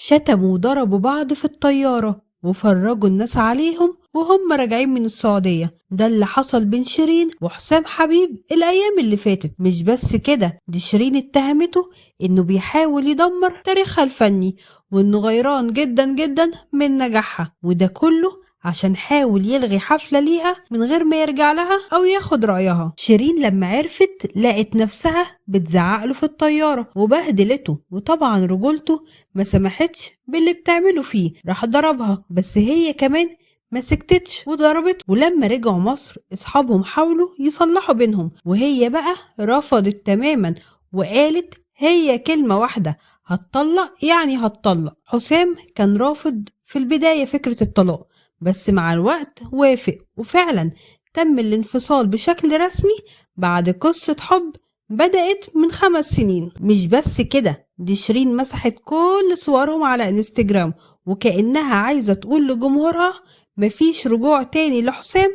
شتموا وضربوا بعض في الطيارة وفرجوا الناس عليهم وهم راجعين من السعودية. ده اللي حصل بين شيرين وحسام حبيب الأيام اللي فاتت. مش بس كده، دي شيرين اتهمته إنه بيحاول يدمر تاريخها الفني وإنه غيران جدا جدا من نجاحها، وده كله عشان حاول يلغي حفلة ليها من غير ما يرجع لها أو ياخد رأيها. شيرين لما عرفت لقت نفسها بتزعقله في الطيارة وبهدلته، وطبعا رجولته ما سمحتش باللي بتعمله فيه، راح ضربها. بس هي كمان ما سكتتش وضربته. ولما رجعوا مصر اصحابهم حاولوا يصلحوا بينهم، وهي بقى رفضت تماما وقالت هي كلمة واحدة، هتطلق يعني هتطلق. حسام كان رافض في البداية فكرة الطلاق، بس مع الوقت وافق وفعلا تم الانفصال بشكل رسمي بعد قصة حب بدأت من 5 سنين. مش بس كده، دي شيرين مسحت كل صورهم على انستجرام وكأنها عايزة تقول لجمهورها مفيش رجوع تاني لحسام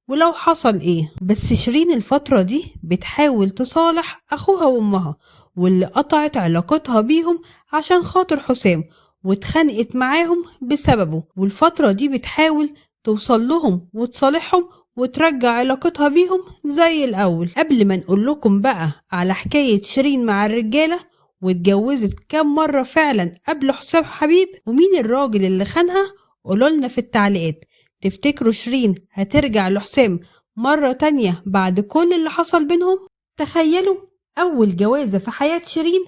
ولو حصل ايه. بس شيرين الفترة دي بتحاول تصالح اخوها وامها واللي قطعت علاقتها بيهم عشان خاطر حسام واتخانقت معاهم بسببه، والفترة دي بتحاول توصل لهم وتصالحهم وترجع علاقتها بيهم زي الأول. قبل ما نقول لكم بقى على حكاية شيرين مع الرجالة واتجوزت كام مرة فعلا قبل حسام حبيب ومين الراجل اللي خانها، قولولنا في التعليقات. تفتكروا شيرين هترجع لحسام مرة تانية بعد كل اللي حصل بينهم؟ تخيلوا أول جوازة في حياة شيرين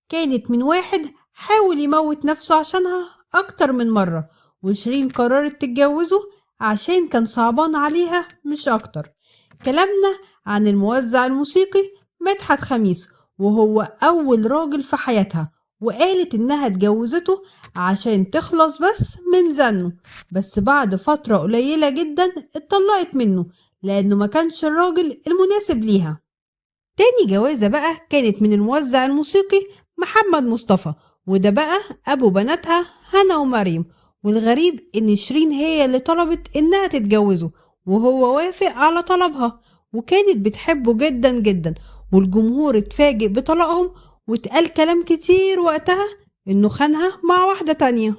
كانت من واحد حاول يموت نفسه عشانها أكتر من مرة، وشيرين قررت تتجوزه عشان كان صعبان عليها مش أكتر. كلامنا عن الموزع الموسيقي مدحت خميس، وهو أول راجل في حياتها، وقالت إنها اتجوزته عشان تخلص بس من زنه، بس بعد فترة قليلة جدا اتطلقت منه لأنه ما كانش الراجل المناسب ليها. تاني جوازة بقى كانت من الموزع الموسيقي محمد مصطفى، وده بقى أبو بناتها هنا ومريم. والغريب إن شيرين هي اللي طلبت إنها تتجوزه وهو وافق على طلبها، وكانت بتحبه جدا جدا، والجمهور اتفاجئ بطلاقهم واتقال كلام كتير وقتها إنه خانها مع واحدة تانية.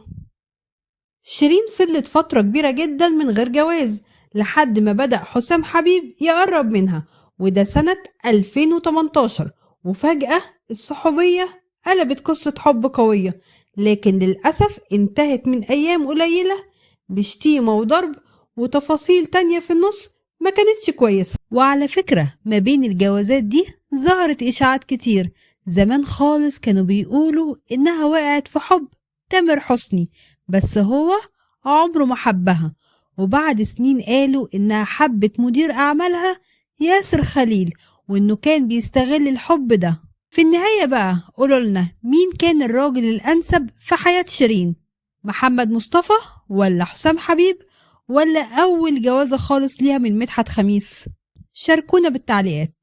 شيرين فضلت فترة كبيرة جدا من غير جواز لحد ما بدأ حسام حبيب يقرب منها، وده سنة 2018، وفجأة الصحوبية قلبت قصة حب قوية، لكن للأسف انتهت من أيام قليلة بشتيمة وضرب وتفاصيل تانية في النص ما كانتش كويسة. وعلى فكرة ما بين الجوازات دي ظهرت إشاعات كتير. زمان خالص كانوا بيقولوا إنها وقعت في حب تامر حسني بس هو عمره ما حبها، وبعد سنين قالوا إنها حبت مدير أعمالها ياسر خليل وإنه كان بيستغل الحب ده. في النهاية بقى قولولنا مين كان الراجل الأنسب في حياة شيرين، محمد مصطفى ولا حسام حبيب ولا أول جوازة خالص ليها من مدحت خميس؟ شاركونا بالتعليقات.